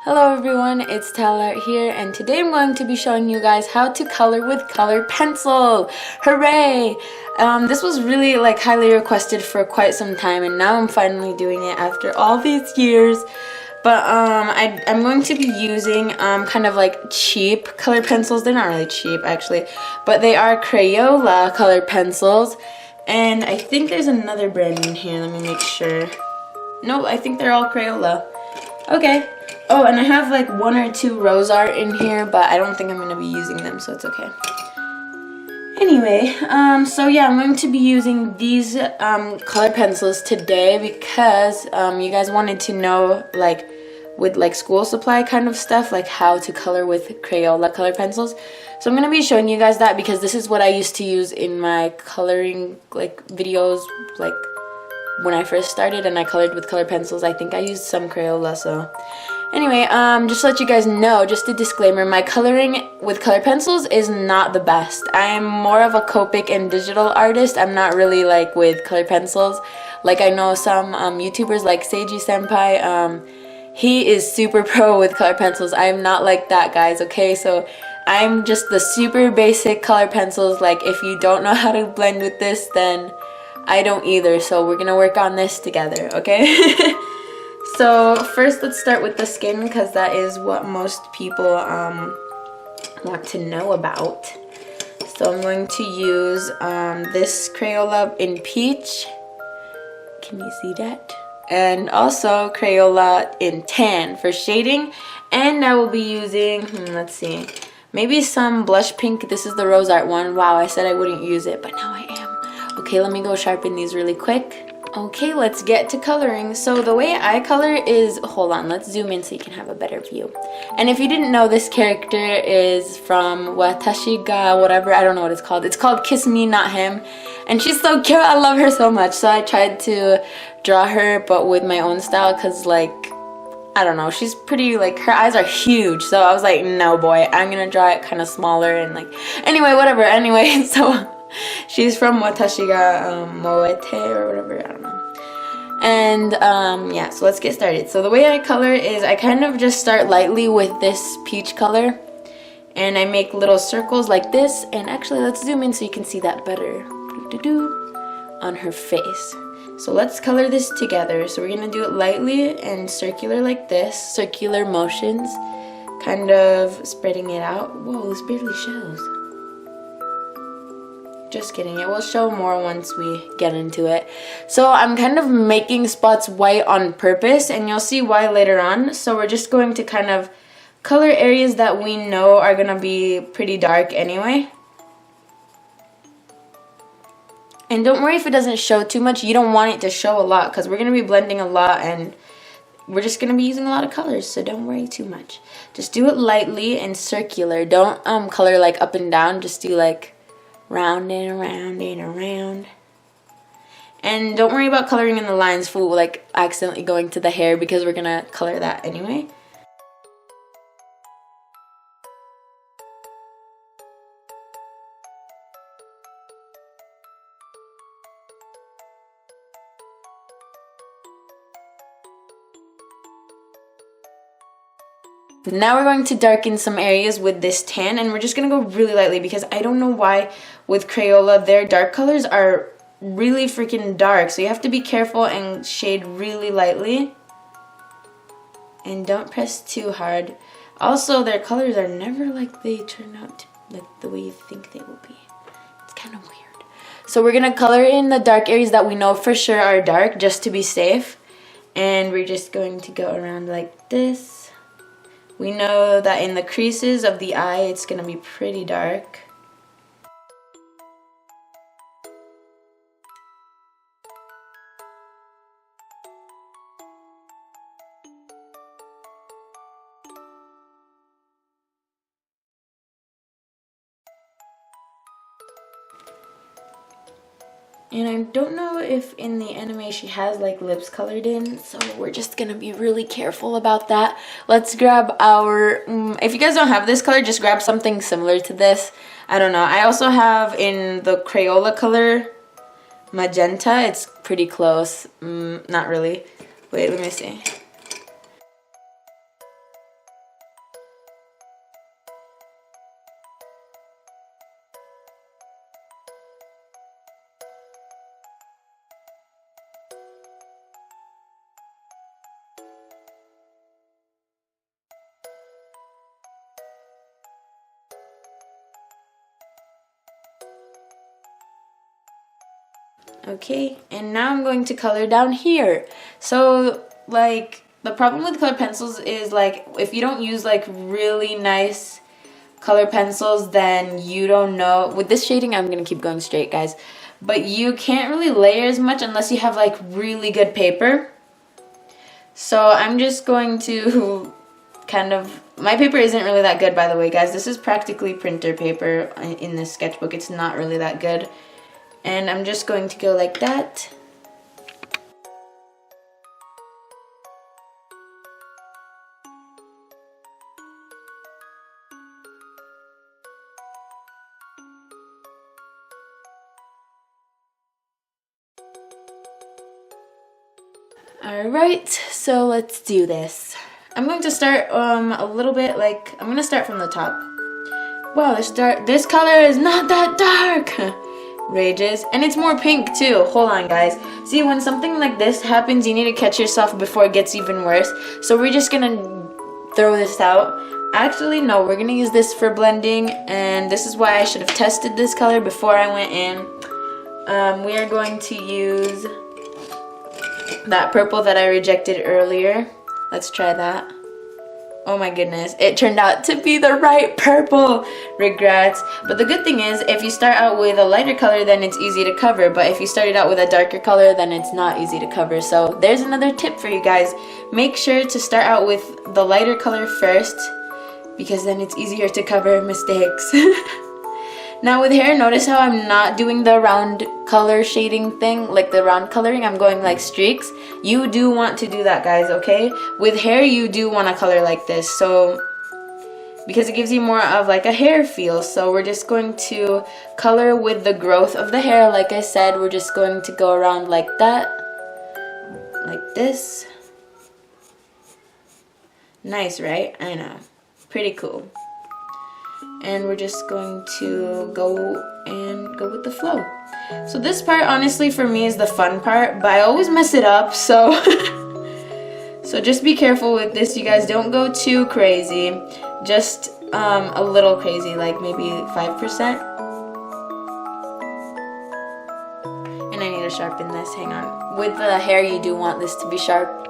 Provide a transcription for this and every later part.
Hello everyone, it's Talart here, and today I'm going to be showing you guys how to color with colored pencil. Hooray! This was really highly requested for quite some time, and now I'm finally doing it after all these years. But I'm going to be using kind of cheap colored pencils. They're not really cheap actually, but they are Crayola Colored Pencils. And I think there's another brand in here. Let me make sure. No, I think they're all Crayola. Okay. Oh, and I have one or two rose art in here, but I don't think I'm going to be using them, so it's okay. Anyway, so yeah, I'm going to be using these colored pencils today because you guys wanted to know with school supply kind of stuff, how to color with Crayola colored pencils. So I'm going to be showing you guys that because this is what I used to use in my coloring videos when I first started, and I colored with colored pencils. I think I used some Crayola. So anyway, just to let you guys know, just a disclaimer, my coloring with colored pencils is not the best. I'm more of a Copic and digital artist. I'm not really with colored pencils. I know some YouTubers like Seiji Senpai, he is super pro with colored pencils. I am not like that, guys, okay? So I'm just the super basic colored pencils. If you don't know how to blend with this, then I don't either. So we're gonna work on this together, okay? So first, let's start with the skin because that is what most people want to know about. So I'm going to use this Crayola in peach. Can you see that? And also Crayola in tan for shading. And I will be using, let's see, maybe some blush pink. This is the rose art one. Wow, I said I wouldn't use it, but now I am. Okay, let me go sharpen these really quick. Okay, let's get to coloring. So the way I color is, hold on, let's zoom in so you can have a better view. And if you didn't know, this character is from Watashi ga whatever, I don't know what it's called. It's called Kiss Me Not Him. And she's so cute, I love her so much. So I tried to draw her, but with my own style, because I don't know, she's pretty, her eyes are huge. So I was like, no boy, I'm gonna draw it kind of smaller and anyway, whatever. Anyway, so she's from Watashi ga Motete or whatever, I don't know. And yeah, so let's get started. So the way I color is I kind of just start lightly with this peach color, and I make little circles like this. And actually, let's zoom in so you can see that better on her face. So let's color this together. So we're gonna do it lightly and circular like this, circular motions, kind of spreading it out. Whoa, this barely shows. Just kidding, it will show more once we get into it. So I'm kind of making spots white on purpose, and you'll see why later on. So we're just going to kind of color areas that we know are gonna be pretty dark anyway. And don't worry if it doesn't show too much. You don't want it to show a lot because we're gonna be blending a lot and we're just gonna be using a lot of colors, so don't worry too much. Just do it lightly and circular. Don't color up and down, just do round and around and around. And don't worry about coloring in the lines for accidentally going to the hair, because we're gonna color that anyway. Now we're going to darken some areas with this tan, and we're just going to go really lightly because I don't know why with Crayola their dark colors are really freaking dark. So you have to be careful and shade really lightly. And don't press too hard. Also, their colors are never they turn out the way you think they will be. It's kind of weird. So we're going to color in the dark areas that we know for sure are dark just to be safe. And we're just going to go around like this. We know that in the creases of the eye, it's going to be pretty dark. And I don't know if in the anime she has lips colored in, so we're just gonna be really careful about that. Let's grab our, if you guys don't have this color, just grab something similar to this. I don't know. I also have in the Crayola color magenta. It's pretty close. Not really. Wait, let me see. Okay, and now I'm going to color down here. So like the problem with colored pencils is like if you don't use like really nice color pencils, then you don't know. With this shading, I'm gonna keep going straight, guys, but you can't really layer as much unless you have like really good paper. So I'm just going to kind of, my paper isn't really that good, by the way, guys. This is practically printer paper in this sketchbook. It's not really that good. And I'm just going to go like that. Alright, so let's do this. I'm going to start a little bit like, I'm going to start from the top. Wow, this color is not that dark! Rages. And it's more pink too. Hold on, guys. See, when something like this happens, you need to catch yourself before it gets even worse. So we're just gonna throw this out. Actually, no, we're gonna use this for blending, and this is why I should have tested this color before I went in. We are going to use that purple that I rejected earlier. Let's try that. Oh my goodness, it turned out to be the right purple. Regrets. But the good thing is, if you start out with a lighter color, then it's easy to cover. But if you started out with a darker color, then it's not easy to cover. So there's another tip for you guys. Make sure to start out with the lighter color first, because then it's easier to cover mistakes. Now with hair, notice how I'm not doing the round color shading thing, like the round coloring. I'm going like streaks. You do want to do that, guys, okay? With hair, you do want to color like this, so because it gives you more of like a hair feel. So we're just going to color with the growth of the hair. Like I said, we're just going to go around like that, like this. Nice, right? I know. Pretty cool. And we're just going to go with the flow. So this part, honestly, for me is the fun part, but I always mess it up, so so just be careful with this, you guys. Don't go too crazy, just a little crazy, like maybe 5%. And I need to sharpen this. Hang on. With the hair, you do want this to be sharp.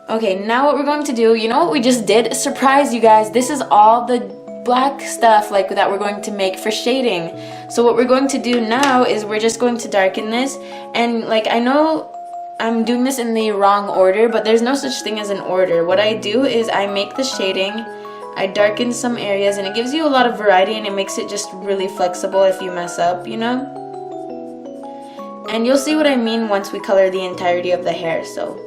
Okay, now what we're going to do, you know what we just did? Surprise, you guys. This is all the black stuff like that we're going to make for shading. So what we're going to do now is we're just going to darken this. And like, I know I'm doing this in the wrong order, but there's no such thing as an order. What I do is I make the shading, I darken some areas, and it gives you a lot of variety, and it makes it just really flexible if you mess up, you know? And you'll see what I mean once we color the entirety of the hair, so.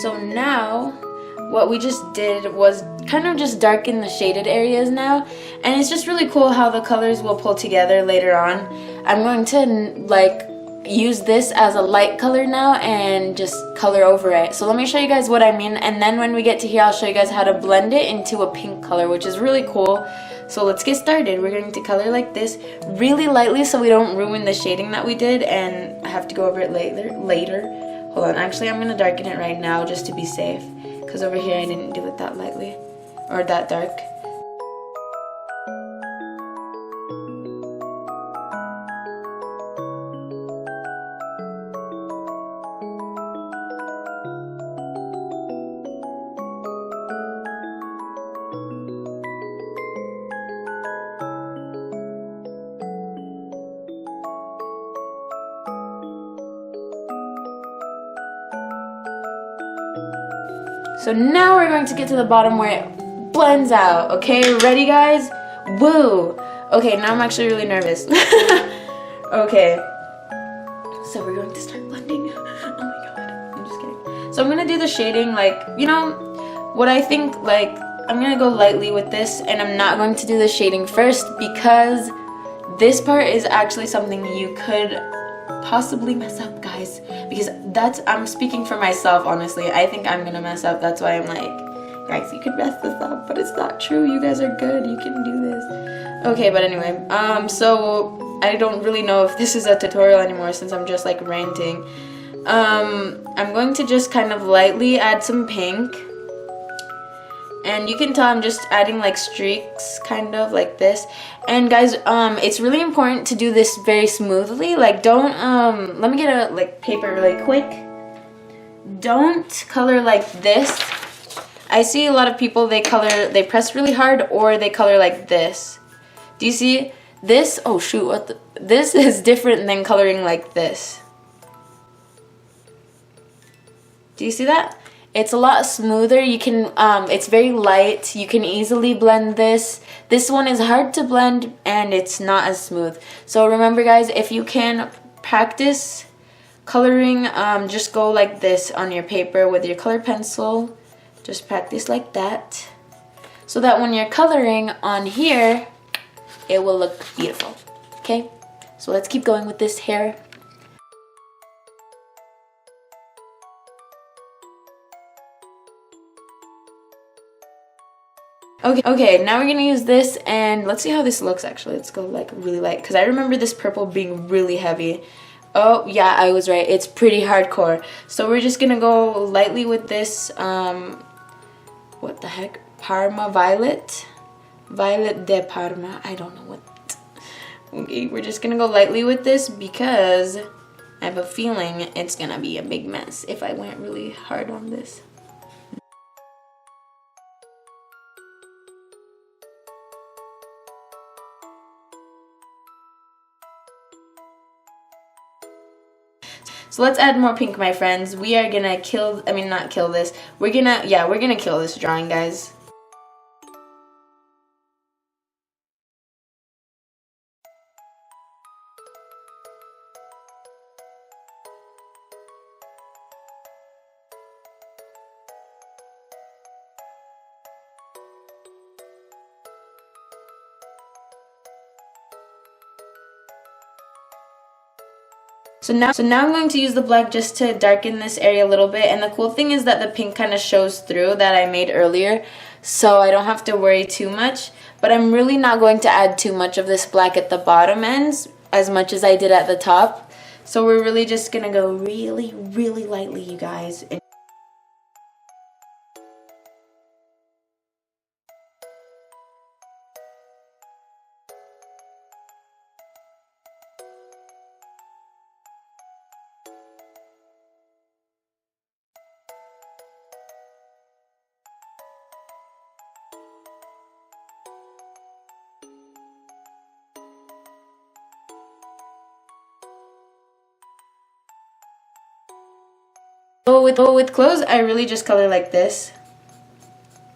So now what we just did was kind of just darken the shaded areas now, and it's just really cool how the colors will pull together later on. I'm going to like use this as a light color now and just color over it. So let me show you guys what I mean, and then when we get to here, I'll show you guys how to blend it into a pink color, which is really cool. So let's get started. We're going to color like this really lightly so we don't ruin the shading that we did and have to go over it later. Hold on, actually I'm going to darken it right now just to be safe, because over here I didn't do it that lightly or that dark. So now we're going to get to the bottom where it blends out. Okay, ready guys? Woo! Okay, now I'm actually really nervous. Okay. So we're going to start blending. Oh my god. I'm just kidding. So I'm gonna do the shading like, you know, what I think, like, I'm gonna go lightly with this, and I'm not going to do the shading first because this part is actually something you could possibly mess up, guys. Because I'm speaking for myself, honestly. I think I'm gonna mess up. That's why I'm like, guys, you could mess this up, but it's not true. You guys are good. You can do this. Okay, but anyway, so I don't really know if this is a tutorial anymore since I'm just like ranting. I'm going to just kind of lightly add some pink. And you can tell I'm just adding like streaks, kind of like this. And guys, it's really important to do this very smoothly. Like, don't, let me get a like paper really quick. Don't color like this. I see a lot of people, they press really hard, or they color like this. Do you see this? Oh shoot, this is different than coloring like this. Do you see that? It's a lot smoother. You can, it's very light. You can easily blend this. This one is hard to blend and it's not as smooth. So remember guys, if you can practice coloring, just go like this on your paper with your colored pencil. Just practice like that. So that when you're coloring on here, it will look beautiful. Okay? So let's keep going with this hair. Okay, now we're gonna use this, and let's see how this looks actually. Let's go like really light, because I remember this purple being really heavy. Oh yeah, I was right, it's pretty hardcore. So we're just gonna go lightly with this, what the heck? Parma Violet? Violet de Parma, I don't know what. Okay, we're just gonna go lightly with this because I have a feeling it's gonna be a big mess if I went really hard on this. So let's add more pink, my friends. We are gonna not kill this. We're gonna kill this drawing, guys. So now I'm going to use the black just to darken this area a little bit, and the cool thing is that the pink kind of shows through that I made earlier, so I don't have to worry too much. But I'm really not going to add too much of this black at the bottom ends as much as I did at the top. So we're really just gonna go really, really lightly, you guys. With clothes, I really just color like this.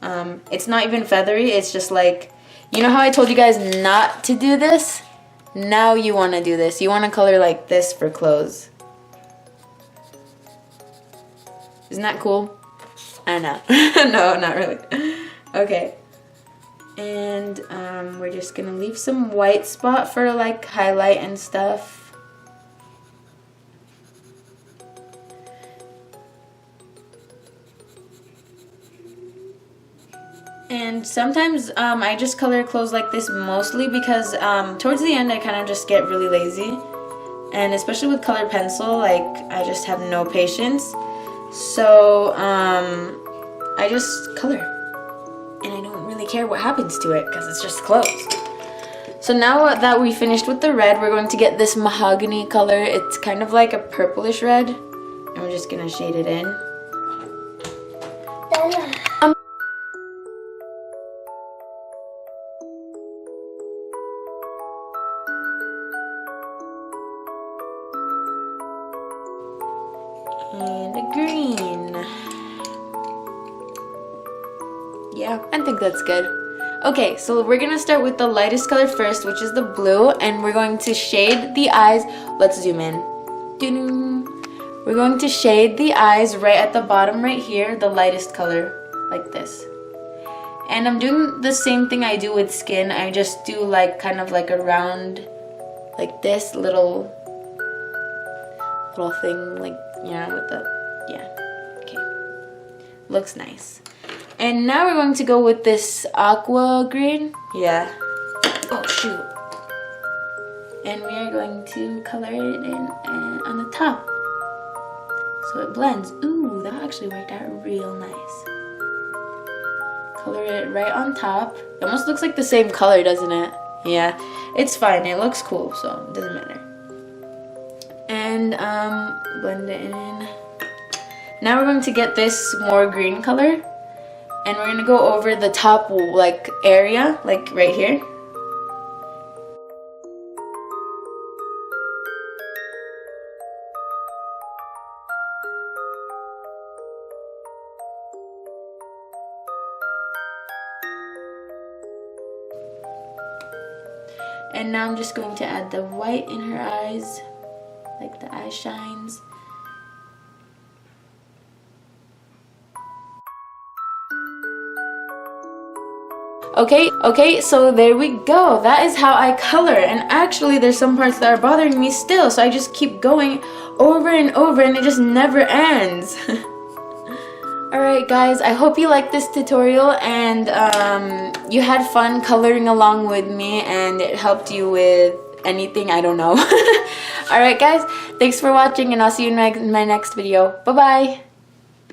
It's not even feathery, it's just like, you know how I told you guys not to do this? Now you want to do this. You want to color like this for clothes. Isn't that cool? I know. No, not really. Okay. And we're just gonna leave some white spot for like highlight and stuff. And sometimes I just color clothes like this mostly because towards the end I kind of just get really lazy. And especially with colored pencil, like I just have no patience. So I just color. And I don't really care what happens to it because it's just clothes. So now that we finished with the red, we're going to get this mahogany color. It's kind of like a purplish red. And we're just going to shade it in. And a green. yeah, I think that's good. Okay, so we're gonna start with the lightest color first, which is the blue, and we're going to shade the eyes. Let's zoom in. We're going to shade the eyes right at the bottom right here, the lightest color, like this. And I'm doing the same thing I do with skin. I just do like kind of like a round, like this little thing, like, yeah, with the, yeah, okay. Looks nice. And now we're going to go with this aqua green. Yeah. Oh, shoot. And we are going to color it in on the top, so it blends. Ooh, that actually worked out real nice. Color it right on top. It almost looks like the same color, doesn't it? Yeah, it's fine. It looks cool, so it doesn't matter. And blend it in. Now we're going to get this more green color, and we're going to go over the top like area, like right here. And now I'm just going to add the white in her eyes, like the eye shines. Okay, so there we go. That is how I color. And actually there's some parts that are bothering me still, so I just keep going over and over and it just never ends. Alright guys, I hope you liked this tutorial and you had fun coloring along with me and it helped you with anything, I don't know. Alright guys, thanks for watching and I'll see you in my next video. Bye bye!